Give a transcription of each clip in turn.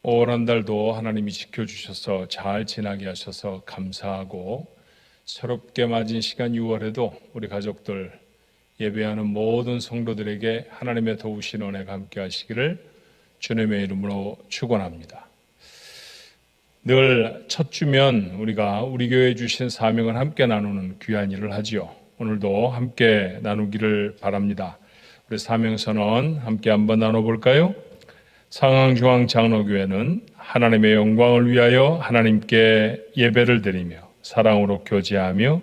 올 한 달도 하나님이 지켜주셔서 잘 지나게 하셔서 감사하고, 새롭게 맞은 시간 6월에도 우리 가족들 예배하는 모든 성도들에게 하나님의 도우신 은혜가 함께 하시기를 주님의 이름으로 축원합니다. 늘 첫 주면 우리가 우리 교회에 주신 사명을 함께 나누는 귀한 일을 하지요. 오늘도 함께 나누기를 바랍니다. 우리 사명선언 함께 한번 나눠볼까요? 상황중앙장로교회는 하나님의 영광을 위하여 하나님께 예배를 드리며 사랑으로 교제하며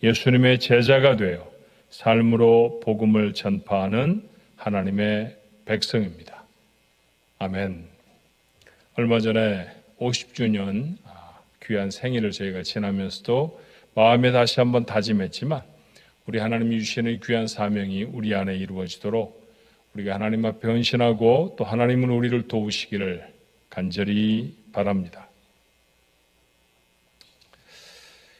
예수님의 제자가 되어 삶으로 복음을 전파하는 하나님의 백성입니다. 아멘. 얼마 전에 50주년 귀한 생일을 저희가 지나면서도 마음에 다시 한번 다짐했지만, 우리 하나님이 주시는 귀한 사명이 우리 안에 이루어지도록 우리가 하나님 앞에 헌신하고 또 하나님은 우리를 도우시기를 간절히 바랍니다.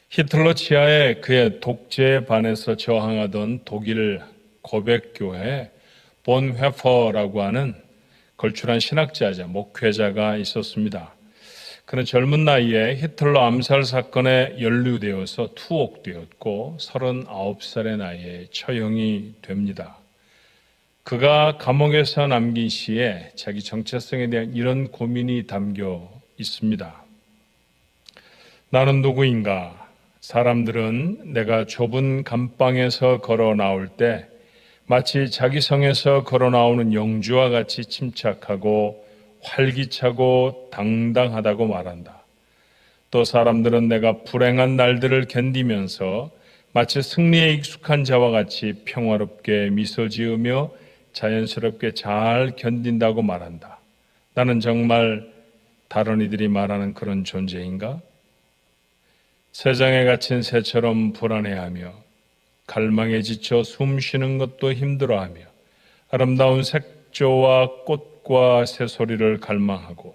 히틀러 치하에 그의 독재에 반해서 저항하던 독일 고백교회에 본 회퍼라고 하는 걸출한 신학자자, 목회자가 있었습니다. 그는 젊은 나이에 히틀러 암살 사건에 연루되어서 투옥되었고 39살의 나이에 처형이 됩니다. 그가 감옥에서 남긴 시에 자기 정체성에 대한 이런 고민이 담겨 있습니다. 나는 누구인가? 사람들은 내가 좁은 감방에서 걸어 나올 때 마치 자기 성에서 걸어 나오는 영주와 같이 침착하고 활기차고 당당하다고 말한다. 또 사람들은 내가 불행한 날들을 견디면서 마치 승리에 익숙한 자와 같이 평화롭게 미소 지으며 자연스럽게 잘 견딘다고 말한다. 나는 정말 다른 이들이 말하는 그런 존재인가? 세상에 갇힌 새처럼 불안해하며 갈망에 지쳐 숨 쉬는 것도 힘들어하며 아름다운 색조와 꽃과 새소리를 갈망하고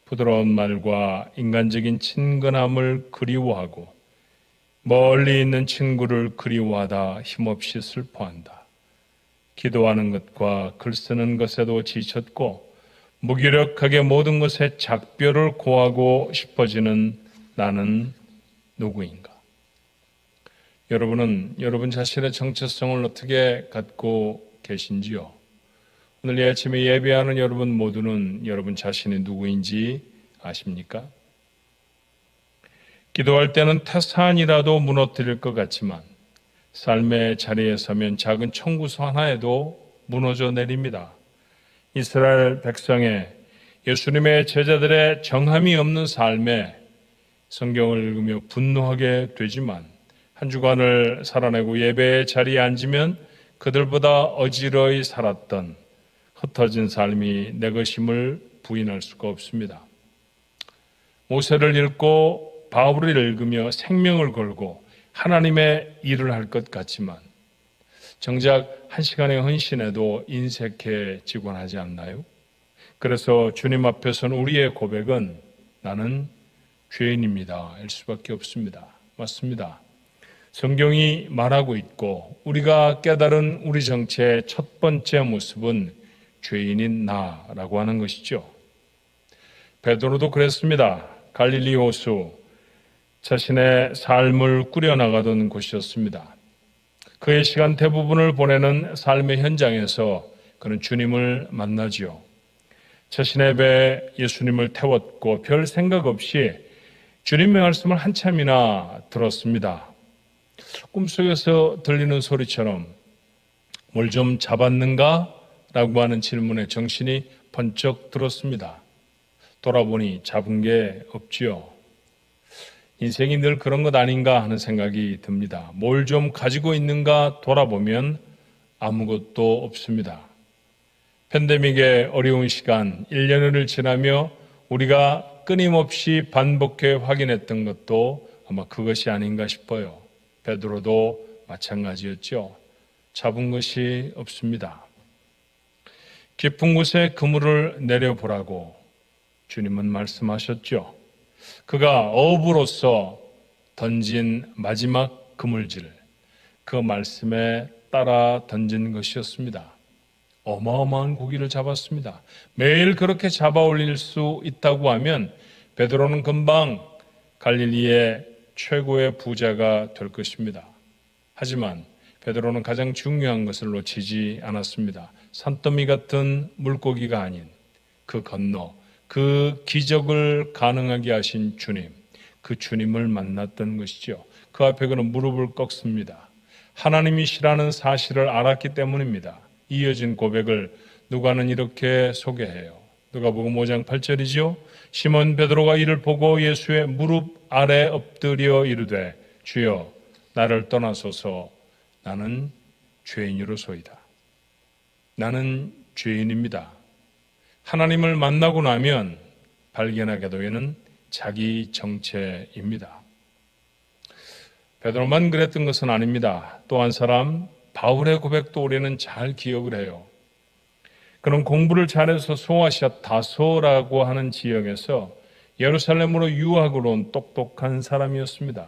부드러운 말과 인간적인 친근함을 그리워하고 멀리 있는 친구를 그리워하다 힘없이 슬퍼한다. 기도하는 것과 글 쓰는 것에도 지쳤고 무기력하게 모든 것에 작별을 고하고 싶어지는 나는 누구인가? 여러분은 여러분 자신의 정체성을 어떻게 갖고 계신지요? 오늘 이 아침에 예배하는 여러분 모두는 여러분 자신이 누구인지 아십니까? 기도할 때는 태산이라도 무너뜨릴 것 같지만 삶의 자리에 서면 작은 청구서 하나에도 무너져 내립니다. 이스라엘 백성의 예수님의 제자들의 정함이 없는 삶에 성경을 읽으며 분노하게 되지만 한 주간을 살아내고 예배의 자리에 앉으면 그들보다 어지러이 살았던 흩어진 삶이 내 것임을 부인할 수가 없습니다. 모세를 읽고 바울을 읽으며 생명을 걸고 하나님의 일을 할 것 같지만 정작 한 시간의 헌신에도 인색해지곤 하지 않나요? 그래서 주님 앞에서는 우리의 고백은 나는 죄인입니다 일 수밖에 없습니다. 맞습니다. 성경이 말하고 있고 우리가 깨달은 우리 정체의 첫 번째 모습은 죄인인 나라고 하는 것이죠. 베드로도 그랬습니다. 갈릴리 호수, 자신의 삶을 꾸려나가던 곳이었습니다. 그의 시간 대부분을 보내는 삶의 현장에서 그는 주님을 만나지요. 자신의 배에 예수님을 태웠고 별 생각 없이 주님의 말씀을 한참이나 들었습니다. 꿈속에서 들리는 소리처럼 뭘 좀 잡았는가? 라고 하는 질문에 정신이 번쩍 들었습니다. 돌아보니 잡은 게 없지요. 인생이 늘 그런 것 아닌가 하는 생각이 듭니다. 뭘 좀 가지고 있는가 돌아보면 아무것도 없습니다. 팬데믹의 어려운 시간 1년을 지나며 우리가 끊임없이 반복해 확인했던 것도 아마 그것이 아닌가 싶어요. 베드로도 마찬가지였죠. 잡은 것이 없습니다. 깊은 곳에 그물을 내려보라고 주님은 말씀하셨죠. 그가 어부로서 던진 마지막 그물질, 그 말씀에 따라 던진 것이었습니다. 어마어마한 고기를 잡았습니다. 매일 그렇게 잡아 올릴 수 있다고 하면 베드로는 금방 갈릴리의 최고의 부자가 될 것입니다. 하지만 베드로는 가장 중요한 것을 놓치지 않았습니다. 산더미 같은 물고기가 아닌 그 건너, 그 기적을 가능하게 하신 주님, 그 주님을 만났던 것이죠. 그 앞에 그는 무릎을 꺾습니다. 하나님이시라는 사실을 알았기 때문입니다. 이어진 고백을 누가는 이렇게 소개해요. 누가복음 5장 8절이죠. 시몬 베드로가 이를 보고 예수의 무릎 아래 엎드려 이르되 주여 나를 떠나소서 나는 죄인으로소이다. 나는 죄인입니다. 하나님을 만나고 나면 발견하게 되는 자기 정체입니다. 베드로만 그랬던 것은 아닙니다. 또 한 사람 바울의 고백도 우리는 잘 기억을 해요. 그는 공부를 잘해서 소아시아 다소라고 하는 지역에서 예루살렘으로 유학을 온 똑똑한 사람이었습니다.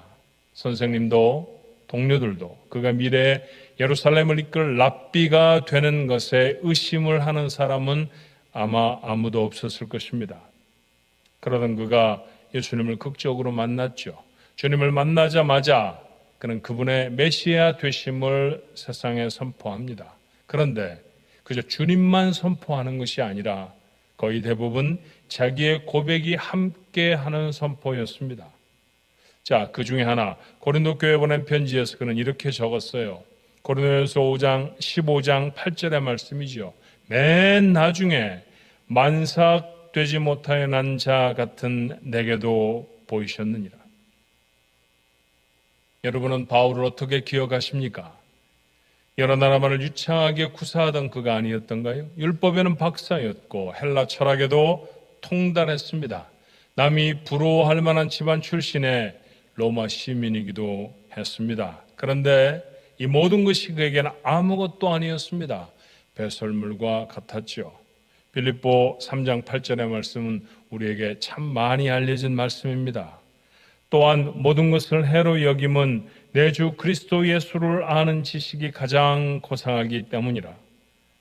선생님도 동료들도 그가 미래에 예루살렘을 이끌 랍비가 되는 것에 의심을 하는 사람은 아마 아무도 없었을 것입니다. 그러던 그가 예수님을 극적으로 만났죠. 주님을 만나자마자 그는 그분의 메시아 되심을 세상에 선포합니다. 그런데 그저 주님만 선포하는 것이 아니라 거의 대부분 자기의 고백이 함께하는 선포였습니다. 자, 그 중에 하나 고린도 교회에 보낸 편지에서 그는 이렇게 적었어요. 고린도전서 5장 15장 8절의 말씀이죠. 맨 나중에 만삭되지 못하여 난 자 같은 내게도 보이셨느니라. 여러분은 바울을 어떻게 기억하십니까? 여러 나라만을 유창하게 구사하던 그가 아니었던가요? 율법에는 박사였고 헬라 철학에도 통달했습니다. 남이 부러워할 만한 집안 출신의 로마 시민이기도 했습니다. 그런데 이 모든 것이 그에게는 아무것도 아니었습니다. 배설물과 같았죠. 빌립보 3장 8절의 말씀은 우리에게 참 많이 알려진 말씀입니다. 또한 모든 것을 해로 여김은 내 주 그리스도 예수를 아는 지식이 가장 고상하기 때문이라.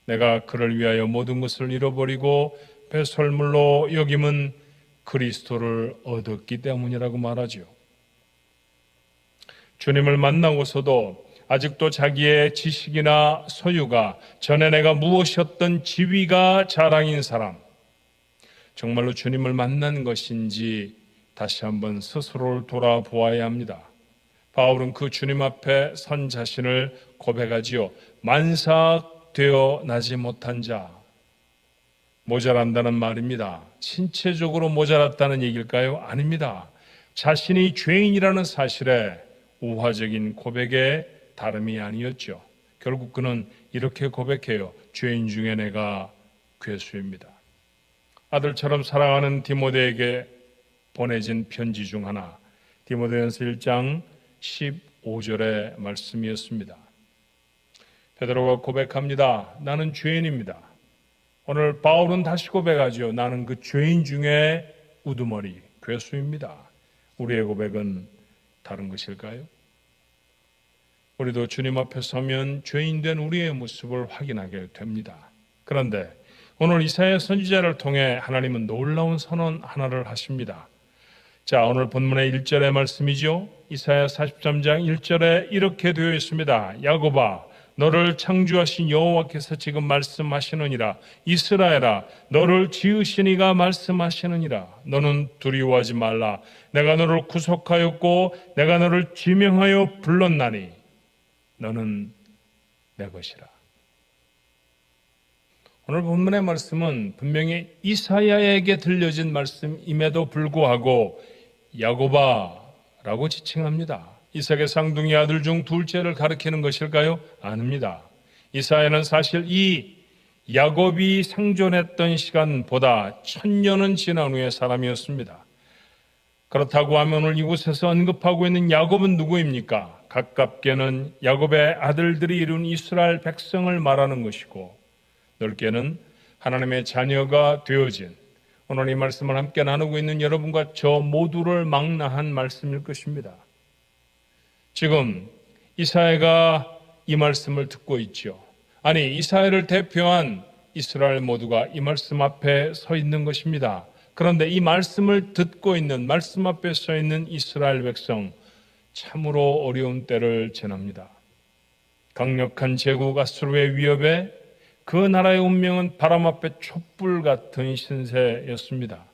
내가 그를 위하여 모든 것을 잃어버리고 배설물로 여김은 그리스도를 얻었기 때문이라고 말하죠. 주님을 만나고서도 아직도 자기의 지식이나 소유가 전에 내가 무엇이었던 지위가 자랑인 사람, 정말로 주님을 만난 것인지 다시 한번 스스로를 돌아보아야 합니다. 바울은 그 주님 앞에 선 자신을 고백하지요. 만삭되어 나지 못한 자, 모자란다는 말입니다. 신체적으로 모자랐다는 얘기일까요? 아닙니다. 자신이 죄인이라는 사실에 우화적인 고백에 다름이 아니었죠. 결국 그는 이렇게 고백해요. 죄인 중에 내가 괴수입니다. 아들처럼 사랑하는 디모데에게 보내진 편지 중 하나, 디모데전서 1장 15절의 말씀이었습니다. 베드로가 고백합니다. 나는 죄인입니다. 오늘 바울은 다시 고백하죠. 나는 그 죄인 중에 우두머리, 괴수입니다. 우리의 고백은 다른 것일까요? 우리도 주님 앞에 서면 죄인된 우리의 모습을 확인하게 됩니다. 그런데 오늘 이사야 선지자를 통해 하나님은 놀라운 선언 하나를 하십니다. 자, 오늘 본문의 1절의 말씀이죠. 이사야 43장 1절에 이렇게 되어 있습니다. 야곱아, 너를 창조하신 여호와께서 지금 말씀하시느니라. 이스라엘아, 너를 지으신 이가 말씀하시느니라. 너는 두려워하지 말라. 내가 너를 구속하였고 내가 너를 지명하여 불렀나니 너는 내 것이라. 오늘 본문의 말씀은 분명히 이사야에게 들려진 말씀임에도 불구하고 야곱아라고 지칭합니다. 이삭의 쌍둥이 아들 중 둘째를 가리키는 것일까요? 아닙니다. 이사야는 사실 이 야곱이 생존했던 시간보다 1000년은 지난 후의 사람이었습니다. 그렇다고 하면 오늘 이곳에서 언급하고 있는 야곱은 누구입니까? 가깝게는 야곱의 아들들이 이룬 이스라엘 백성을 말하는 것이고 넓게는 하나님의 자녀가 되어진 오늘 이 말씀을 함께 나누고 있는 여러분과 저 모두를 망라한 말씀일 것입니다. 지금 이사야가 이 말씀을 듣고 있죠. 아니, 이사야를 대표한 이스라엘 모두가 이 말씀 앞에 서 있는 것입니다. 그런데 이 말씀을 듣고 있는, 말씀 앞에 서 있는 이스라엘 백성, 참으로 어려운 때를 지납니다. 강력한 제국 아수르의 위협에 그 나라의 운명은 바람 앞에 촛불 같은 신세였습니다.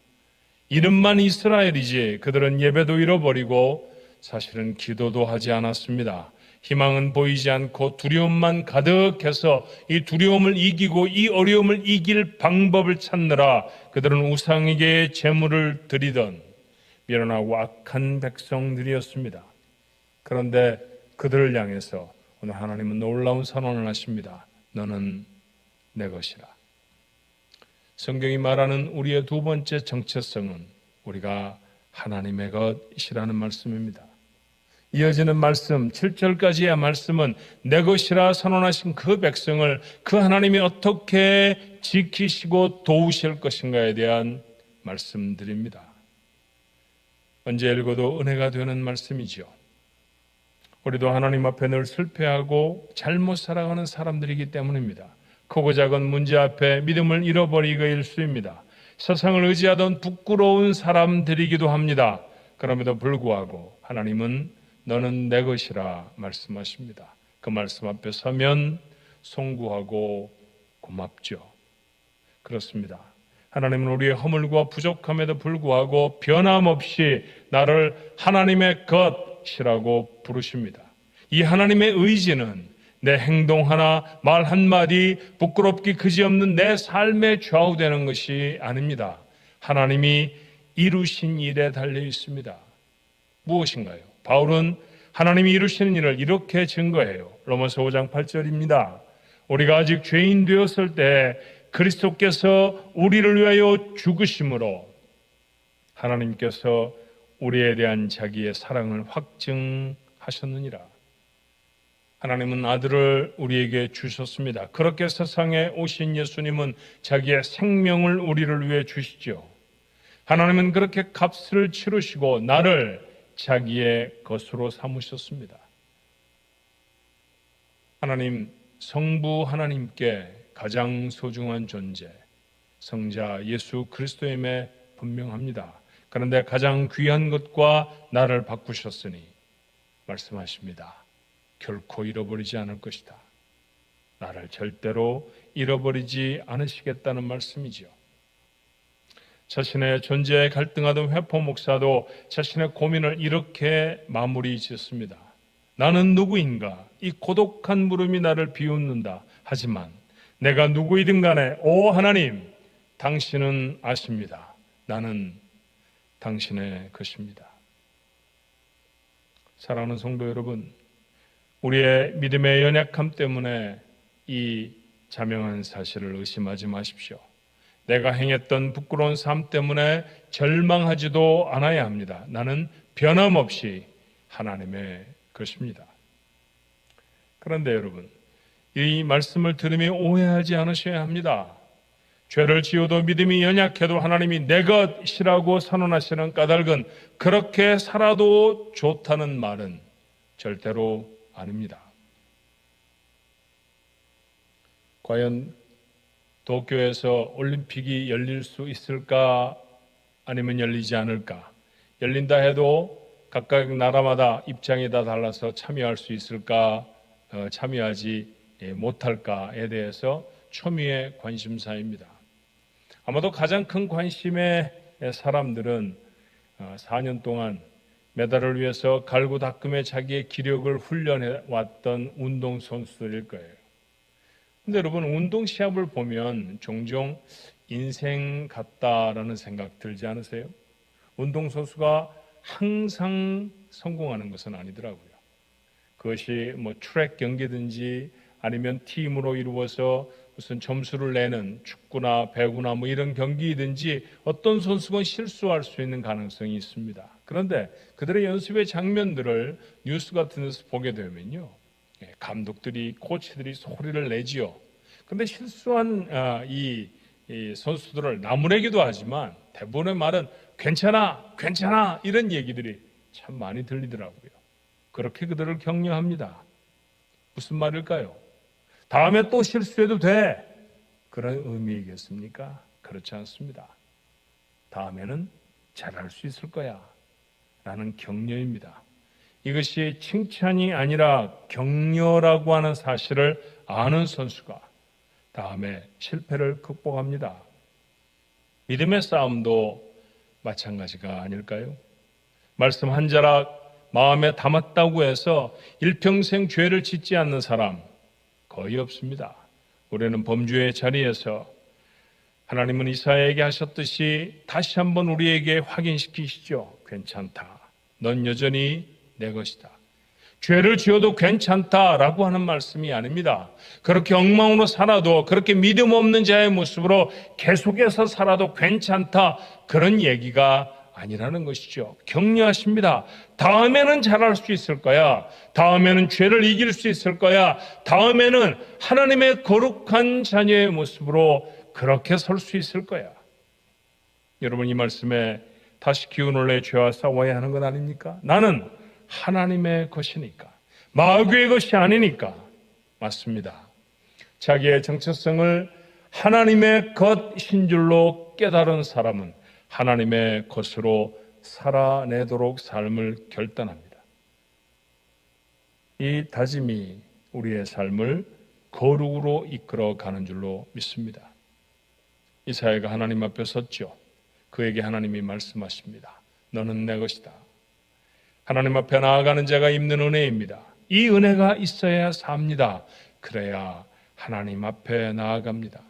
이름만 이스라엘이지 그들은 예배도 잃어버리고 사실은 기도도 하지 않았습니다. 희망은 보이지 않고 두려움만 가득해서 이 두려움을 이기고 이 어려움을 이길 방법을 찾느라 그들은 우상에게 제물을 드리던 미련하고 악한 백성들이었습니다. 그런데 그들을 향해서 오늘 하나님은 놀라운 선언을 하십니다. 너는 내 것이라. 성경이 말하는 우리의 두 번째 정체성은 우리가 하나님의 것이라는 말씀입니다. 이어지는 말씀 7절까지의 말씀은 내 것이라 선언하신 그 백성을 그 하나님이 어떻게 지키시고 도우실 것인가에 대한 말씀들입니다. 언제 읽어도 은혜가 되는 말씀이죠. 우리도 하나님 앞에 늘 실패하고 잘못 살아가는 사람들이기 때문입니다. 크고 작은 문제 앞에 믿음을 잃어버리기가 일쑤입니다. 세상을 의지하던 부끄러운 사람들이기도 합니다. 그럼에도 불구하고 하나님은 너는 내 것이라 말씀하십니다. 그 말씀 앞에 서면 송구하고 고맙죠. 그렇습니다. 하나님은 우리의 허물과 부족함에도 불구하고 변함없이 나를 하나님의 것이라고 부르십니다. 이 하나님의 의지는 내 행동 하나, 말 한마디, 부끄럽기 그지없는 내 삶에 좌우되는 것이 아닙니다. 하나님이 이루신 일에 달려 있습니다. 무엇인가요? 바울은 하나님이 이루시는 일을 이렇게 증거해요. 로마서 5장 8절입니다. 우리가 아직 죄인 되었을 때 그리스도께서 우리를 위하여 죽으심으로 하나님께서 우리에 대한 자기의 사랑을 확증하셨느니라. 하나님은 아들을 우리에게 주셨습니다. 그렇게 세상에 오신 예수님은 자기의 생명을 우리를 위해 주시죠. 하나님은 그렇게 값을 치르시고 나를 자기의 것으로 삼으셨습니다. 하나님, 성부 하나님께 가장 소중한 존재, 성자 예수 그리스도임에 분명합니다. 그런데 가장 귀한 것과 나를 바꾸셨으니 말씀하십니다. 결코 잃어버리지 않을 것이다. 나를 절대로 잃어버리지 않으시겠다는 말씀이죠. 자신의 존재에 갈등하던 회포 목사도 자신의 고민을 이렇게 마무리 짓습니다. 나는 누구인가? 이 고독한 물음이 나를 비웃는다. 하지만 내가 누구이든 간에 오 하나님, 당신은 아십니다. 나는 당신의 것입니다. 사랑하는 성도 여러분, 우리의 믿음의 연약함 때문에 이 자명한 사실을 의심하지 마십시오. 내가 행했던 부끄러운 삶 때문에 절망하지도 않아야 합니다. 나는 변함없이 하나님의 것입니다. 그런데 여러분, 이 말씀을 들으며 오해하지 않으셔야 합니다. 죄를 지어도 믿음이 연약해도 하나님이 내 것이라고 선언하시는 까닭은 그렇게 살아도 좋다는 말은 절대로 아닙니다. 과연 도쿄에서 올림픽이 열릴 수 있을까? 아니면 열리지 않을까? 열린다 해도 각각 나라마다 입장이 다 달라서 참여할 수 있을까? 참여하지 못할까에 대해서 초미의 관심사입니다. 아마도 가장 큰 관심의 사람들은 4년 동안 메달을 위해서 갈고 닦음에 자기의 기력을 훈련해 왔던 운동선수들일 거예요. 근데 여러분, 운동 시합을 보면 종종 인생 같다라는 생각 들지 않으세요? 운동선수가 항상 성공하는 것은 아니더라고요. 그것이 트랙 경기든지 아니면 팀으로 이루어서 무슨 점수를 내는 축구나 배구나 이런 경기이든지 어떤 선수건 실수할 수 있는 가능성이 있습니다. 그런데 그들의 연습의 장면들을 뉴스 같은 데서 보게 되면요, 감독들이, 코치들이 소리를 내지요. 그런데 실수한 이 선수들을 나무래기도 하지만 대부분의 말은 괜찮아, 괜찮아 이런 얘기들이 참 많이 들리더라고요. 그렇게 그들을 격려합니다. 무슨 말일까요? 다음에 또 실수해도 돼. 그런 의미이겠습니까? 그렇지 않습니다. 다음에는 잘할 수 있을 거야 라는 격려입니다. 이것이 칭찬이 아니라 격려라고 하는 사실을 아는 선수가 다음에 실패를 극복합니다. 믿음의 싸움도 마찬가지가 아닐까요? 말씀 한 자락 마음에 담았다고 해서 일평생 죄를 짓지 않는 사람 거의 없습니다. 우리는 범죄의 자리에서 하나님은 이사야에게 하셨듯이 다시 한번 우리에게 확인시키시죠. 괜찮다. 넌 여전히 내 것이다. 죄를 지어도 괜찮다라고 하는 말씀이 아닙니다. 그렇게 엉망으로 살아도, 그렇게 믿음 없는 자의 모습으로 계속해서 살아도 괜찮다, 그런 얘기가 아니라는 것이죠. 격려하십니다. 다음에는 잘할 수 있을 거야. 다음에는 죄를 이길 수 있을 거야. 다음에는 하나님의 거룩한 자녀의 모습으로 그렇게 설 수 있을 거야. 여러분, 이 말씀에 다시 기운을 내 죄와 싸워야 하는 것 아닙니까? 나는 하나님의 것이니까, 마귀의 것이 아니니까. 맞습니다. 자기의 정체성을 하나님의 것인 줄로 깨달은 사람은 하나님의 것으로 살아내도록 삶을 결단합니다. 이 다짐이 우리의 삶을 거룩으로 이끌어 가는 줄로 믿습니다. 이사야가 하나님 앞에 섰죠. 그에게 하나님이 말씀하십니다. 너는 내 것이다. 하나님 앞에 나아가는 자가 입는 은혜입니다. 이 은혜가 있어야 삽니다. 그래야 하나님 앞에 나아갑니다.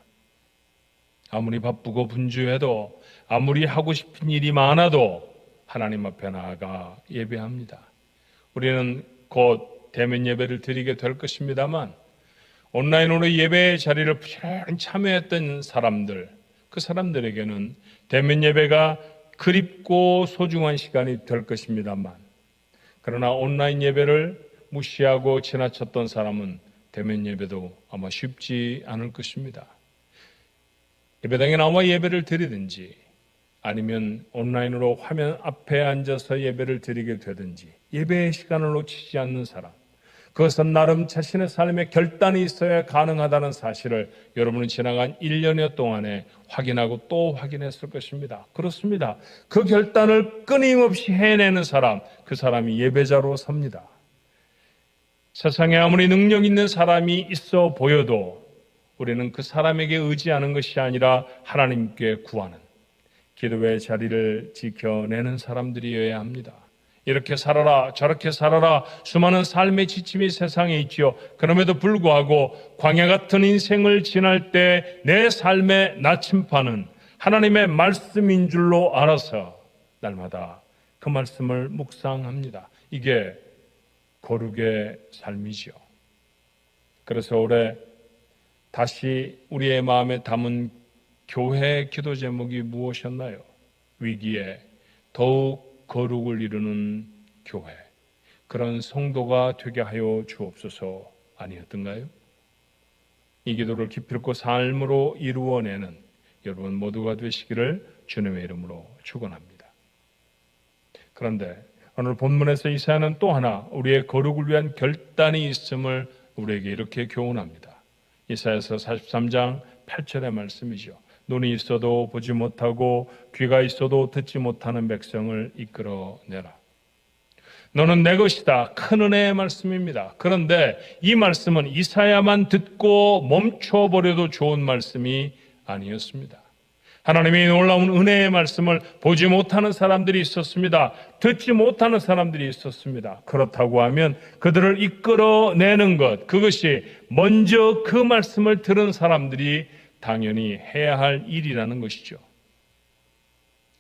아무리 바쁘고 분주해도, 아무리 하고 싶은 일이 많아도 하나님 앞에 나아가 예배합니다. 우리는 곧 대면 예배를 드리게 될 것입니다만, 온라인으로 예배의 자리를 부지런히 참여했던 사람들, 그 사람들에게는 대면 예배가 그립고 소중한 시간이 될 것입니다만, 그러나 온라인 예배를 무시하고 지나쳤던 사람은 대면 예배도 아마 쉽지 않을 것입니다. 예배당에 나와 예배를 드리든지, 아니면 온라인으로 화면 앞에 앉아서 예배를 드리게 되든지, 예배의 시간을 놓치지 않는 사람, 그것은 나름 자신의 삶에 결단이 있어야 가능하다는 사실을 여러분은 지나간 1년여 동안에 확인하고 또 확인했을 것입니다. 그렇습니다. 그 결단을 끊임없이 해내는 사람, 그 사람이 예배자로 섭니다. 세상에 아무리 능력 있는 사람이 있어 보여도 우리는 그 사람에게 의지하는 것이 아니라 하나님께 구하는, 기도의 자리를 지켜내는 사람들이어야 합니다. 이렇게 살아라, 저렇게 살아라, 수많은 삶의 지침이 세상에 있지요. 그럼에도 불구하고 광야 같은 인생을 지날 때 내 삶의 나침판은 하나님의 말씀인 줄로 알아서 날마다 그 말씀을 묵상합니다. 이게 거룩의 삶이지요. 그래서 올해 다시 우리의 마음에 담은 교회 기도 제목이 무엇이었나요? 위기에 더욱 거룩을 이루는 교회, 그런 성도가 되게 하여 주옵소서 아니었던가요? 이 기도를 기필코 삶으로 이루어내는 여러분 모두가 되시기를 주님의 이름으로 축원합니다. 그런데 오늘 본문에서 이사야는 또 하나 우리의 거룩을 위한 결단이 있음을 우리에게 이렇게 교훈합니다. 이사야서 43장 8절의 말씀이죠. 눈이 있어도 보지 못하고 귀가 있어도 듣지 못하는 백성을 이끌어내라. 너는 내 것이다. 큰 은혜의 말씀입니다. 그런데 이 말씀은 이사야만 듣고 멈춰버려도 좋은 말씀이 아니었습니다. 하나님의 놀라운 은혜의 말씀을 보지 못하는 사람들이 있었습니다. 듣지 못하는 사람들이 있었습니다. 그렇다고 하면 그들을 이끌어내는 것, 그것이 먼저 그 말씀을 들은 사람들이 당연히 해야 할 일이라는 것이죠.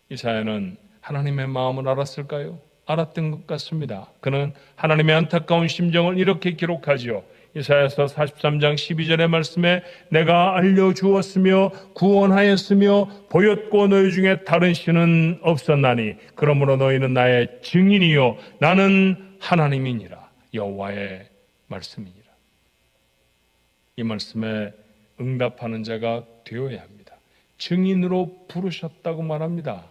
이사야는 하나님의 마음을 알았을까요? 알았던 것 같습니다. 그는 하나님의 안타까운 심정을 이렇게 기록하지요. 이사야서 43장 12절의 말씀에 내가 알려주었으며 구원하였으며 보였고 너희 중에 다른 신은 없었나니 그러므로 너희는 나의 증인이요 나는 하나님이니라. 여호와의 말씀이니라. 이 말씀에 응답하는 자가 되어야 합니다. 증인으로 부르셨다고 말합니다.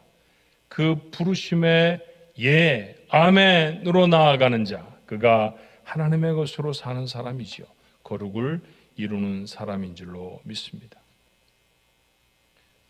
그 부르심에 예, 아멘으로 나아가는 자, 그가 하나님의 것으로 사는 사람이지요. 거룩을 이루는 사람인 줄로 믿습니다.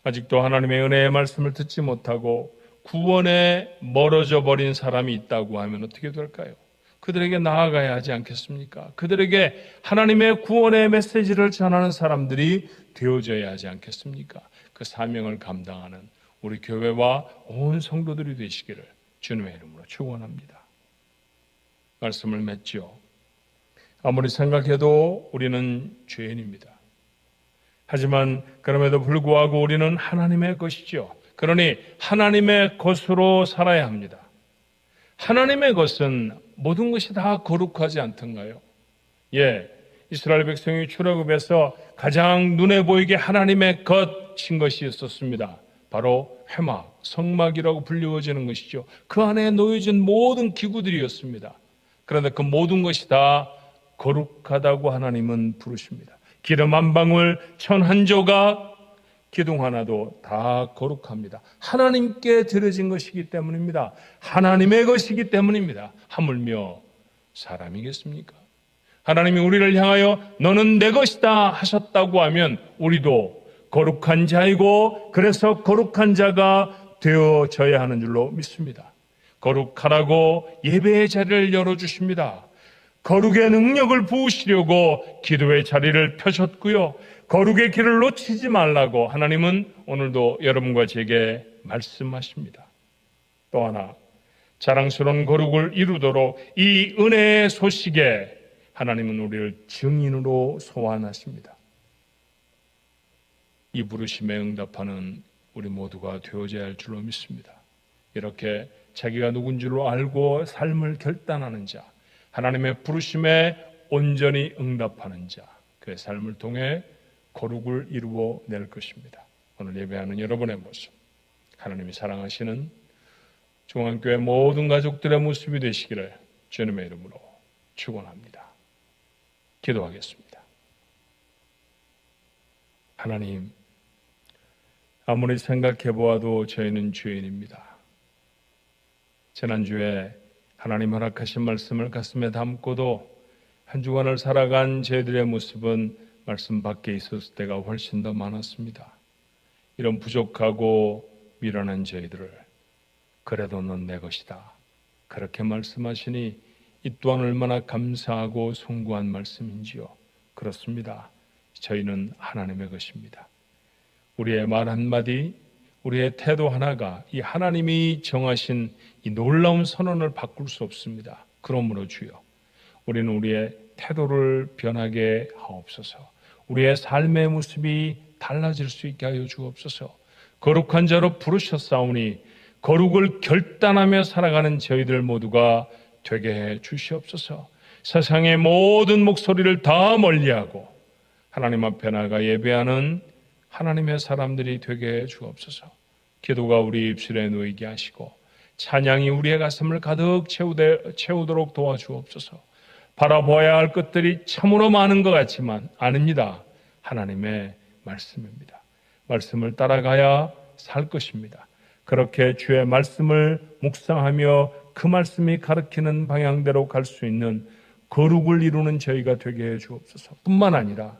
아직도 하나님의 은혜의 말씀을 듣지 못하고 구원에 멀어져 버린 사람이 있다고 하면 어떻게 될까요? 그들에게 나아가야 하지 않겠습니까? 그들에게 하나님의 구원의 메시지를 전하는 사람들이 되어져야 하지 않겠습니까? 그 사명을 감당하는 우리 교회와 온 성도들이 되시기를 주님의 이름으로 축원합니다. 말씀을 맺죠. 아무리 생각해도 우리는 죄인입니다. 하지만 그럼에도 불구하고 우리는 하나님의 것이죠. 그러니 하나님의 것으로 살아야 합니다. 하나님의 것은 모든 것이 다 거룩하지 않던가요? 이스라엘 백성이 출애굽에서 가장 눈에 보이게 하나님의 것인 것이 있었습니다. 바로 회막, 성막이라고 불리워지는 것이죠. 그 안에 놓여진 모든 기구들이었습니다. 그런데 그 모든 것이 다 거룩하다고 하나님은 부르십니다. 기름 한 방울, 천 한 조각, 기둥 하나도 다 거룩합니다. 하나님께 드려진 것이기 때문입니다. 하나님의 것이기 때문입니다. 하물며 사람이겠습니까? 하나님이 우리를 향하여 너는 내 것이다 하셨다고 하면 우리도 거룩한 자이고 그래서 거룩한 자가 되어져야 하는 줄로 믿습니다. 거룩하라고 예배의 자리를 열어주십니다. 거룩의 능력을 부으시려고 기도의 자리를 펴셨고요. 거룩의 길을 놓치지 말라고 하나님은 오늘도 여러분과 제게 말씀하십니다. 또 하나, 자랑스러운 거룩을 이루도록 이 은혜의 소식에 하나님은 우리를 증인으로 소환하십니다. 이 부르심에 응답하는 우리 모두가 되어져야 할 줄로 믿습니다. 이렇게 자기가 누군 줄로 알고 삶을 결단하는 자, 하나님의 부르심에 온전히 응답하는 자, 그의 삶을 통해 거룩을 이루어 낼 것입니다. 오늘 예배하는 여러분의 모습, 하나님이 사랑하시는 중앙교회 모든 가족들의 모습이 되시기를 주님의 이름으로 축원합니다. 기도하겠습니다. 하나님, 아무리 생각해 보아도 저희는 죄인입니다. 지난주에 하나님 허락하신 말씀을 가슴에 담고도 한 주간을 살아간 저희들의 모습은 말씀 밖에 있었을 때가 훨씬 더 많았습니다. 이런 부족하고 미련한 저희들을 그래도 넌 내 것이다, 그렇게 말씀하시니 이 또한 얼마나 감사하고 송구한 말씀인지요. 그렇습니다. 저희는 하나님의 것입니다. 우리의 말 한마디, 우리의 태도 하나가 이 하나님이 정하신 이 놀라운 선언을 바꿀 수 없습니다. 그러므로 주여, 우리는 우리의 태도를 변하게 하옵소서. 우리의 삶의 모습이 달라질 수 있게 하여 주옵소서. 거룩한 자로 부르셨사오니 거룩을 결단하며 살아가는 저희들 모두가 되게 해 주시옵소서. 세상의 모든 목소리를 다 멀리하고 하나님 앞에 나가 예배하는 하나님의 사람들이 되게 해 주옵소서. 기도가 우리 입술에 놓이게 하시고 찬양이 우리의 가슴을 가득 채우도록 도와주옵소서. 바라보아야 할 것들이 참으로 많은 것 같지만 아닙니다. 하나님의 말씀입니다. 말씀을 따라가야 살 것입니다. 그렇게 주의 말씀을 묵상하며 그 말씀이 가르치는 방향대로 갈 수 있는 거룩을 이루는 저희가 되게 해 주옵소서. 뿐만 아니라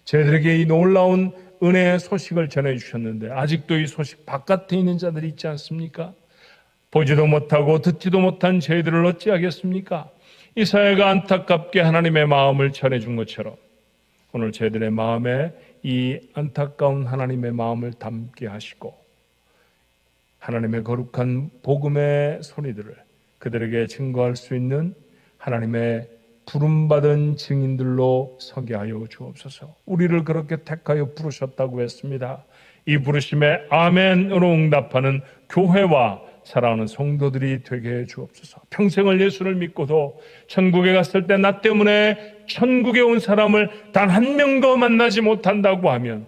저희들에게 이 놀라운 은혜의 소식을 전해주셨는데 아직도 이 소식 바깥에 있는 자들이 있지 않습니까? 보지도 못하고 듣지도 못한 저희들을 어찌하겠습니까? 이 사회가 안타깝게 하나님의 마음을 전해준 것처럼 오늘 저희들의 마음에 이 안타까운 하나님의 마음을 담게 하시고 하나님의 거룩한 복음의 소리들을 그들에게 증거할 수 있는 하나님의 부름받은 증인들로 서게 하여 주옵소서. 우리를 그렇게 택하여 부르셨다고 했습니다. 이 부르심에 아멘으로 응답하는 교회와 사랑하는 성도들이 되게 해 주옵소서. 평생을 예수를 믿고도 천국에 갔을 때 나 때문에 천국에 온 사람을 단 한 명도 만나지 못한다고 하면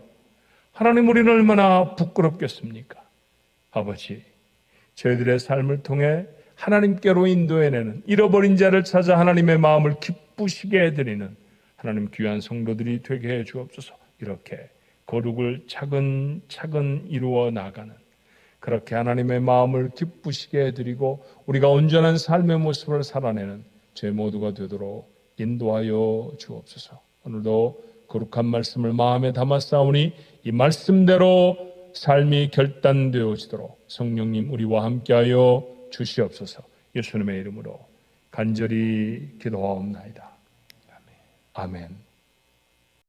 하나님, 우리는 얼마나 부끄럽겠습니까? 아버지, 저희들의 삶을 통해 하나님께로 인도해내는, 잃어버린 자를 찾아 하나님의 마음을 기쁘시게 해드리는 하나님 귀한 성도들이 되게 해 주옵소서. 이렇게 거룩을 차근차근 이루어 나가는, 그렇게 하나님의 마음을 기쁘시게 해드리고 우리가 온전한 삶의 모습을 살아내는 저희 모두가 되도록 인도하여 주옵소서. 오늘도 거룩한 말씀을 마음에 담았사오니 이 말씀대로 삶이 결단되어지도록 성령님 우리와 함께하여 주시옵소서. 예수님의 이름으로 간절히 기도하옵나이다. 아멘.